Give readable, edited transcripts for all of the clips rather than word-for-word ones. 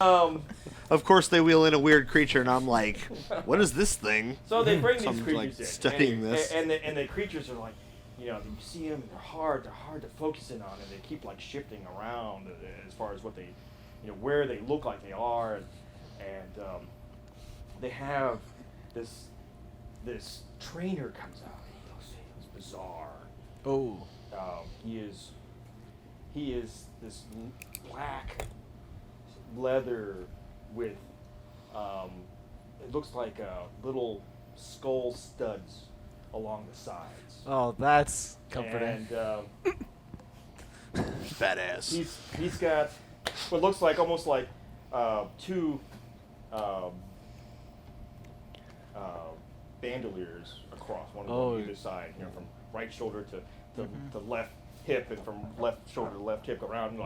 Of course, they wheel in a weird creature, and I'm like, "What is this thing?" So they bring So these I'm, creatures like, in, studying this. and the creatures are like, you see them, and they're hard to focus in on, and they keep like shifting around as far as what they, where they look like they are, and they have this trainer comes out. He looks bizarre. Oh. He is this black leather with it looks like little skull studs along the sides. Oh, that's comforting. And Badass. he's got what looks like almost like two bandoliers across, one on either side, from right shoulder to left hip, and from left shoulder to left hip around,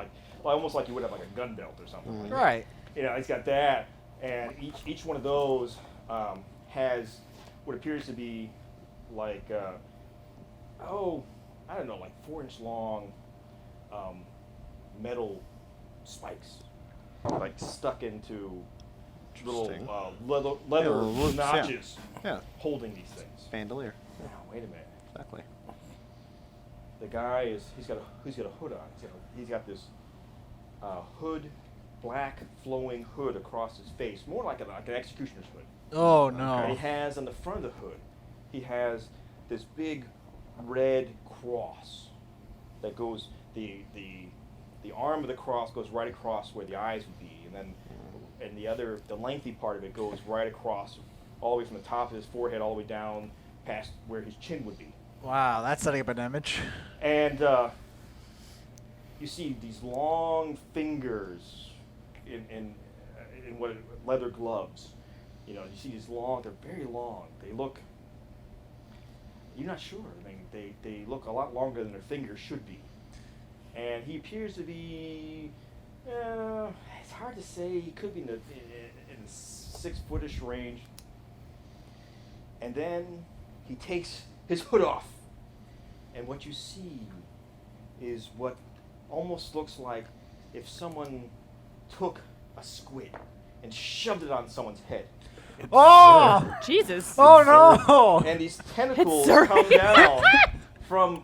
almost like you would have like a gun belt or something. Right. He's got that, and each one of those has what appears to be like I don't know, like 4-inch long metal spikes, like stuck into little leather notches, holding these things. Bandolier. Now, wait a minute. Exactly. The guy he's got a hood on. He's got this hood, black flowing hood across his face, more like an executioner's hood. Oh no! And he has on the front of the hood, he has this big red cross that goes the arm of the cross goes right across where the eyes would be, and the lengthy part of it goes right across all the way from the top of his forehead all the way down past where his chin would be. Wow, that's setting up an image. And you see these long fingers in what leather gloves. You see these long. They're very long. They look. You're not sure. I mean, they look a lot longer than their fingers should be. And he appears to be. It's hard to say. He could be in the 6-footish range. And then he takes his hood off. And what you see is what almost looks like if someone took a squid and shoved it on someo's head. Oh! Jesus. Oh no! And these tentacles come down from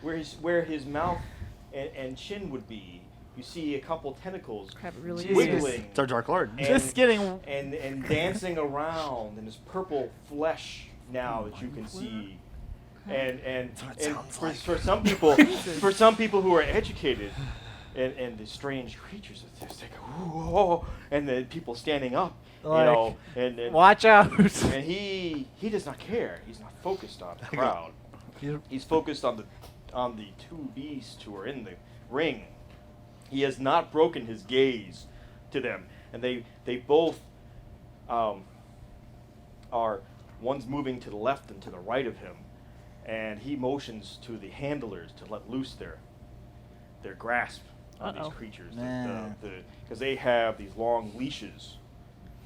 where his mouth and chin would be. You see a couple tentacles wiggling. It's our Dark Lord. Just kidding. And dancing around in this purple flesh now that you can see. And for some people who are educated and the strange creatures, it's like whoa, and the people standing up, and watch out. And he does not care. He's not focused on the crowd. He's focused on the two beasts who are in the ring. He has not broken his gaze to them, and they both are. One's moving to the left and to the right of him, and he motions to the handlers to let loose their grasp on these creatures, because they have these long leashes.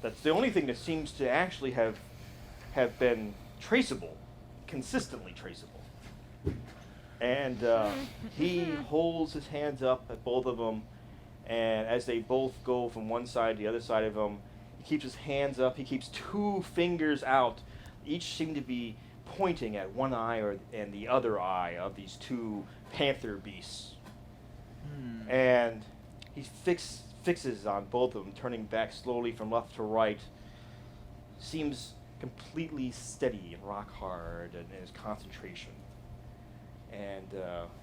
That's the only thing that seems to actually have been traceable, consistently traceable. And he holds his hands up at both of them, and as they both go from one side to the other side of him, he keeps his hands up. He keeps 2 fingers out. Each seem to be pointing at one eye and the other eye of these 2 panther beasts. And he fixes on both of them, turning back slowly from left to right. Seems completely steady and rock hard in his concentration. And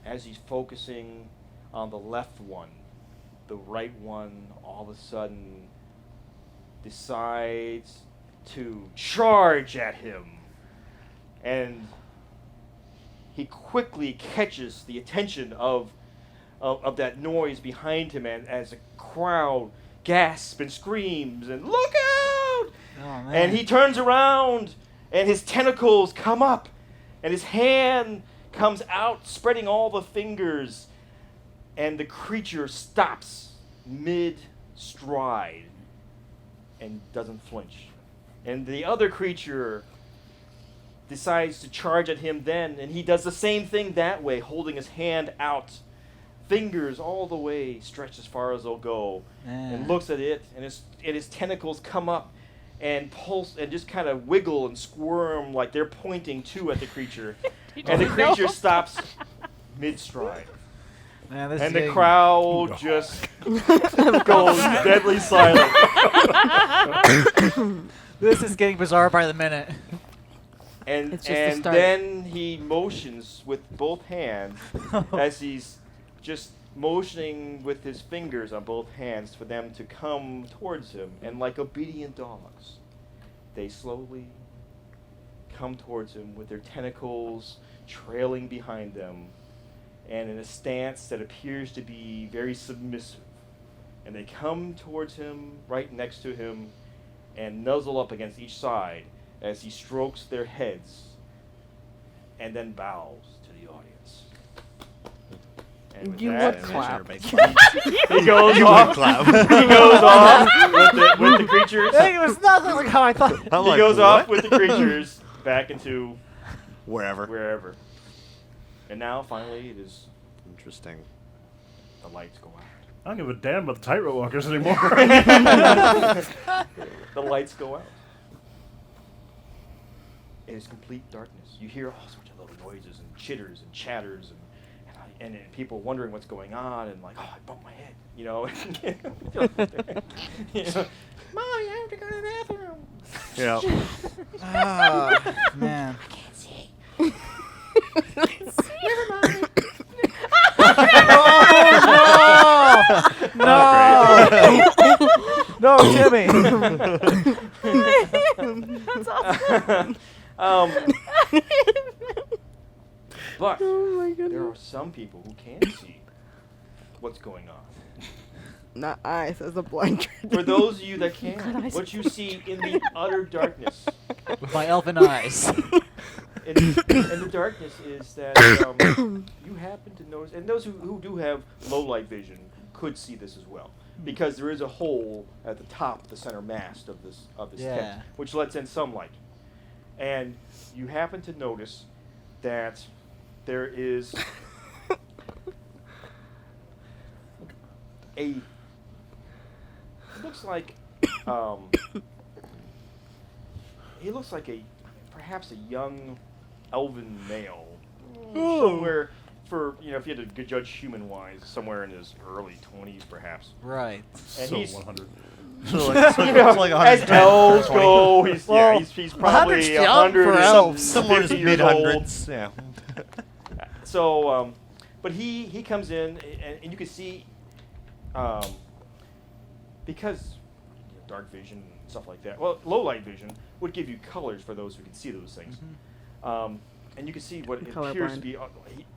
as he's focusing on the left one, the right one all of a sudden decides to charge at him. And he quickly catches the attention of that noise behind him, and as the crowd gasps and screams and "Look out!" And he turns around, and his tentacles come up, and his hand comes out, spreading all the fingers, and the creature stops mid-stride and doesn't flinch. And the other creature decides to charge at him then, and he does the same thing that way, holding his hand out fingers all the way stretched as far as they'll go, and looks at it, and his tentacles come up and pulse and just kind of wiggle and squirm like they're pointing at the creature, and the creature stops mid-stride. Man, this And is the getting- crowd just goes deadly silent. This is getting bizarre by the minute. And It's just the start. then he motions with both hands as he's just motioning with his fingers on both hands for them to come towards him. And like obedient dogs, they slowly come towards him with their tentacles trailing behind them and in a stance that appears to be very submissive. And they come towards him, right next to him, and nuzzle up against each side as he strokes their heads and then bows to the audience. And with You that, would clap. he goes You off. would clap. He goes off with the creatures. It was nothing like how I thought. I'm He like, goes off what? with the creatures back into Wherever. wherever. And now, finally, it is Interesting. the lights go out. I don't give a damn about the tightrope walkers anymore. The lights go out. It is complete darkness. You hear all sorts of little noises and chitters and chatters and people wondering what's going on and like, oh, I bumped my head, you know. You know, Mom, you have to go to the bathroom. Yeah. Ah, man. No! No, Timmy! That's awesome. But Oh my there are goodness. some people who can see what's going on. Not eyes as a blind. For those of you that can, God, I what see. you see in the utter darkness, With my elfin eyes. in the darkness is that you happen to notice, and those who do have low light vision could see this as well, because there is a hole at the top, the center mast of this Yeah. tent, which lets in some light, and you happen to notice that there is it looks like he looks like perhaps a young elven male, somewhere if you had to judge human wise, somewhere in his early 20s perhaps. Right. And So he's 100. So like, you know, like as 110, elves 120. go, he's Well, he's 100's probably young for 100 elves. Somewhere in the 50 years mid old. hundreds. Yeah. So, but he comes in, and you can see, because dark vision and stuff like that. Well, low light vision would give you colors for those who can see those things. And you can see what it appears to be.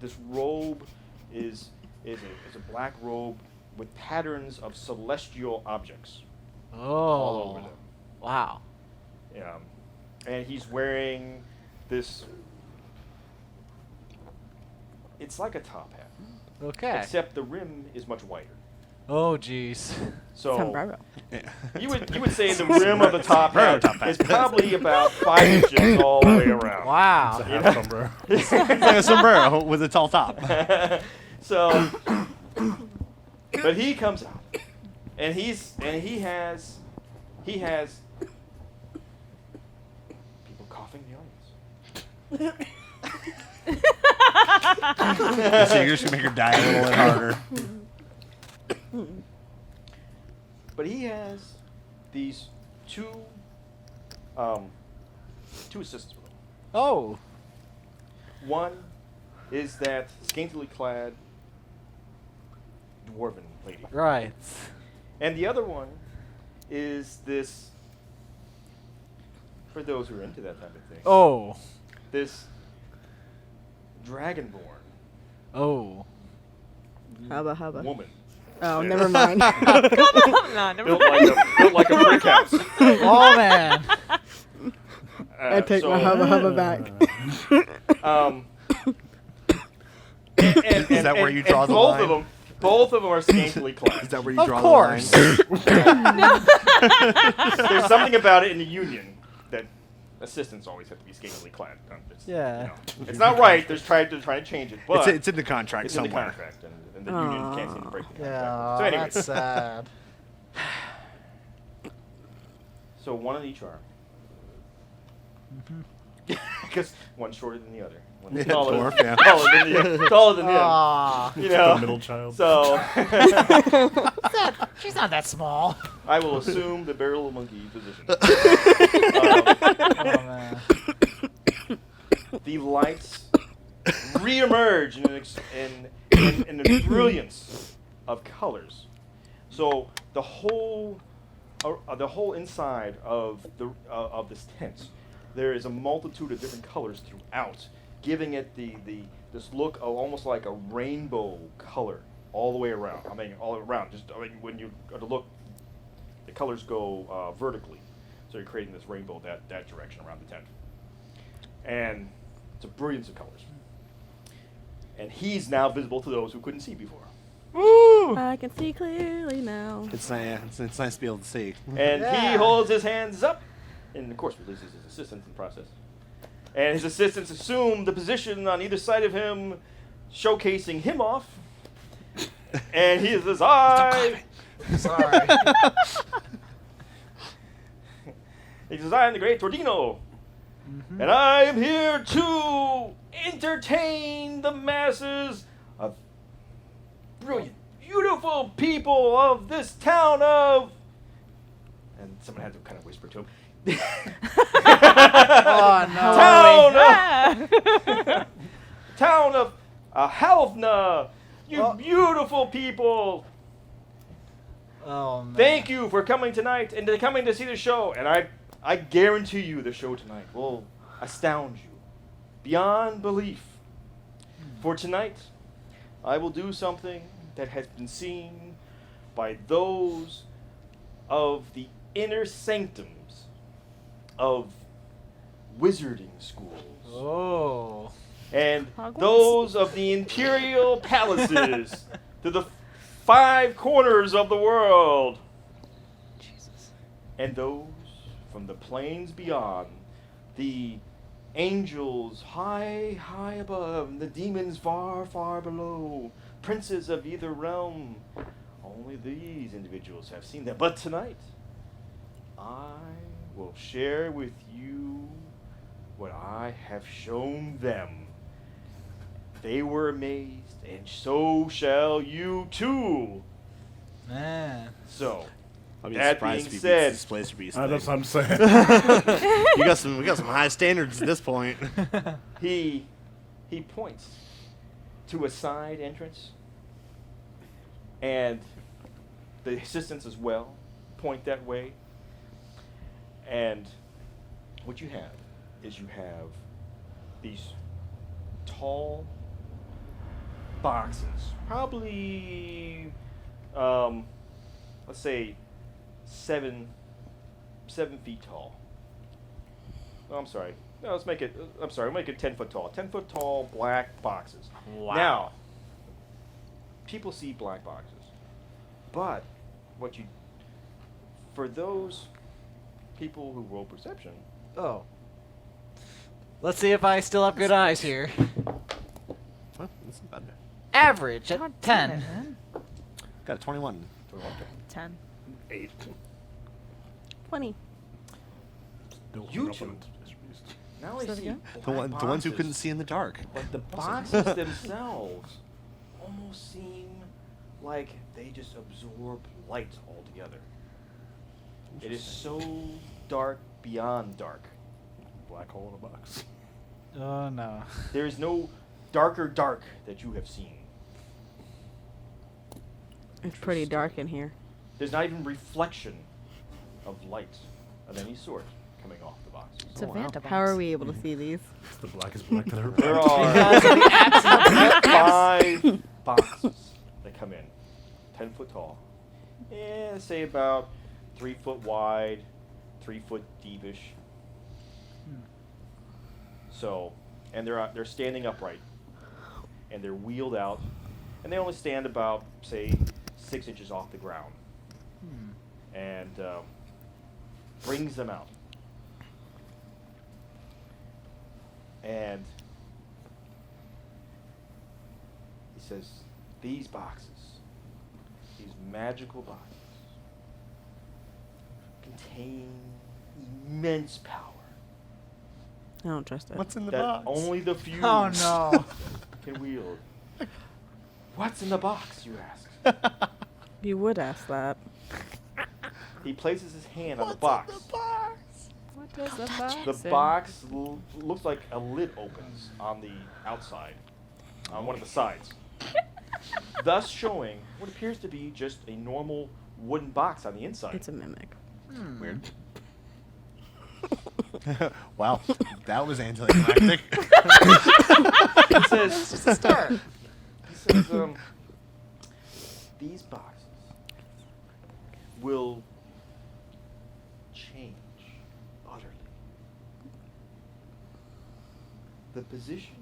This robe is a black robe with patterns of celestial objects all over Oh. them. Wow. And he's wearing this. It's like a top hat, Okay. except the rim is much wider. Oh, jeez. So Sombrero. you would say the rim of the top hat Top hat. is probably about 5 inches all the way around. Wow. It's a half sombrero. It's like a sombrero with a tall top. So, but he comes out, and he has people coughing in the audience. So you're just gonna make her die a little bit harder. But he has these two assistants with him. Oh. One is that scantily clad dwarven lady. Right. And the other one is this, for those who are into that type of thing, Oh. this dragonborn Oh. Hubba. woman. Oh, Yeah. never mind. No, never Built like a brick house. Oh, man. I take my hubba back. And Is that where you draw the both line? of them, both of them are scantily clad. Is that where you Of draw course. the line? There's something about it in the union that assistants always have to be scantily clad. It's, Yeah. It's not right. They're trying to change it, but It's in the contract it's in the somewhere. contract, and and the union can't seem to break the contract. Yeah, So anyways, that's sad. so one on each arm. Because one's shorter than the other. One's Yeah, taller, dwarf, yeah. taller than him. Aw. You The know. middle child. So She's not that small. I will assume the barrel monkey position. Oh, man. The lights reemerge in a brilliance of colors. So the whole inside of this tent, there is a multitude of different colors throughout, giving it this look of almost like a rainbow color all the way around. I mean, all around. When you go to look, the colors go vertically, so you're creating this rainbow that direction around the tent, and it's a brilliance of colors. And he's now visible to those who couldn't see before. Woo! I can see clearly now. It's nice. It's nice to be able to see. And Yeah. he holds his hands up, and of course releases his assistants in the process. And his assistants assume the position on either side of him, showcasing him off. And he says, "I." Sorry. He says, "I am the great Tordino, and I am here to entertain the masses of brilliant, beautiful people of this town of." And someone had to kind of whisper to him. Oh, no. Town of Halfna, you beautiful people. Oh, man. Thank you for coming tonight and coming to see the show. And I guarantee you the show tonight will astound you beyond belief. For tonight, I will do something that has been seen by those of the inner sanctums of wizarding schools. Oh. And Hogwarts? those of the imperial palaces to the 5 corners of the world. Jesus. And those from the plains beyond, the angels high, high above, and the demons far, far below, princes of either realm. Only these individuals have seen them. But tonight, I will share with you what I have shown them. They were amazed, and so shall you too. Man. So, I'll be that surprised being if he said, beats this place beast That's what thing. I'm saying. We got some high standards at this point. he points to a side entrance, and the assistants as well point that way. And what you have is you have these tall boxes, probably let's say 7 feet tall. Oh, I'm sorry. No, let's make it. I'm sorry. We'll make it 10 foot tall. 10 foot tall black boxes. Wow. Now, people see black boxes, but for those people who roll perception, Oh. Let's see if I still have good eyes here. Well, that's not bad. Average God at damn 10. it, man. Got a 21. 10. 8. 20. You two. now I Say that see again? black The ones who boxes, couldn't see in the dark. but the boxes themselves almost seem like they just absorb light altogether. It is so dark beyond dark. Black hole in a box. Oh, no. There is no darker dark that you have seen. It's pretty dark in here. There's not even reflection of light of any sort coming off the boxes. It's a wow. Vanta box. How are we able to see these? It's the blackest black that ever There been. are 5 boxes that come in, 10 foot tall, and say about 3 foot wide, 3 foot deepish. So, and they're standing upright, and they're wheeled out, and they only stand about, say, 6 inches off the ground, and brings them out. And he says, these boxes, these magical boxes, contain immense power I don't trust it. What's in the that box? only the few Oh no. can wield. What's in the box, you ask? You would ask that. He places his hand on the box. What does the box The say? box looks like a lid opens on the outside, on one of the sides, thus showing what appears to be just a normal wooden box on the inside. It's a mimic. Weird. Wow, that was anticlimactic. He says, Just a start. he says, these boxes will change utterly the position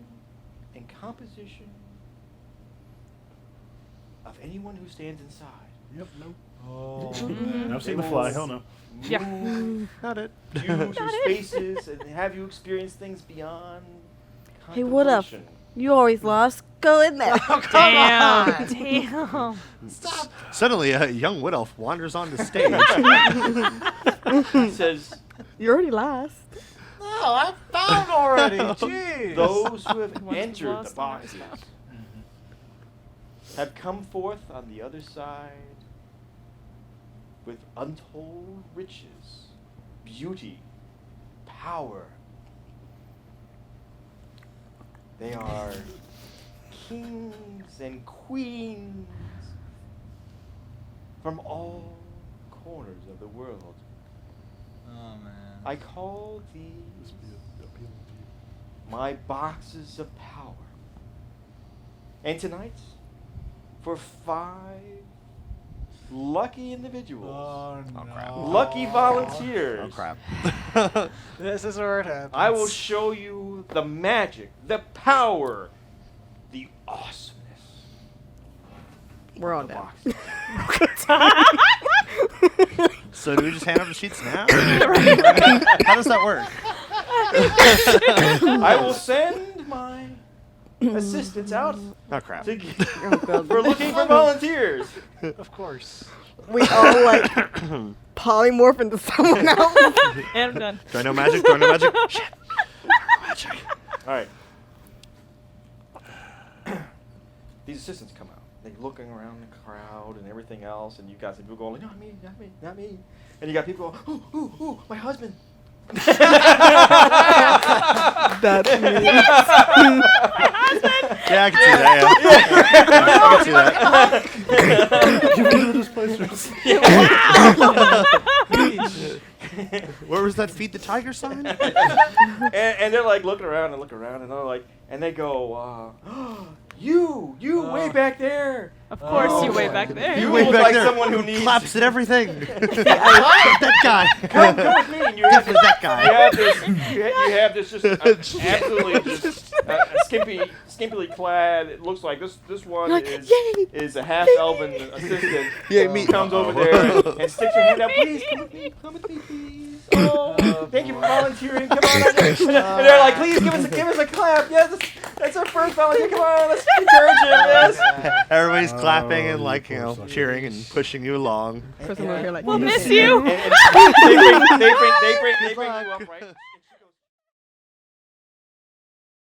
and composition of anyone who stands inside. Yep, no. Oh. I've seen the fly, hell no. Yeah. Got it. View through spaces and have you experience things beyond Hey, what up? contemplation. You always lost. Go in there. Damn. Damn. Stop. Suddenly, a young wood elf wanders onto stage. He says, You already lost. No, I found already. Jeez. those who have Once entered the lost, always boxes found. have come forth on the other side with untold riches, beauty, power. They are kings and queens from all corners of the world. Oh man. I call This these be appealing to you. my boxes of power. And tonight, for 5 lucky individuals, Oh no. crap. lucky volunteers, Oh crap. This is where it happens. I will show you the magic, the power, the awesomeness We're all of the down. boxes. So do we just hand over the sheets now? How does that work? I will send my assistants out Oh crap. to Oh, God. for looking for volunteers. Of course. We all like polymorph into someone else. And I'm done. Do I know magic? Do I know magic? Shit. Magic. All right. These assistants come out. They're looking around the crowd and everything else, and you got some people going, "Not me, not me, not me," and you got people going, "Ooh, ooh, ooh, my husband." That's me. Yeah, I can see that. Yeah. I can see that. You go to this place. Where was that feed the tiger sign? and they're like looking around and they're like, and they go, you way back there. Of course, you way Oh. back there. You Way look back like there. someone who needs Claps at everything. That guy. Come with me. And you have Definitely that guy. you have this just absolutely just skimpily clad. It looks like this one Like, is a half elven assistant. Yeah, me. Comes over there and sticks her hand out. Please come with me, please. Oh, thank you for volunteering. Come on. And they're like, please give us a clap. Yes, that's our first volunteer. Come on, let's encourage him. Yes. Everybody's clapping and of course I cheering and pushing you along. Person over here like, We'll "You miss see you." And they bring you up, right?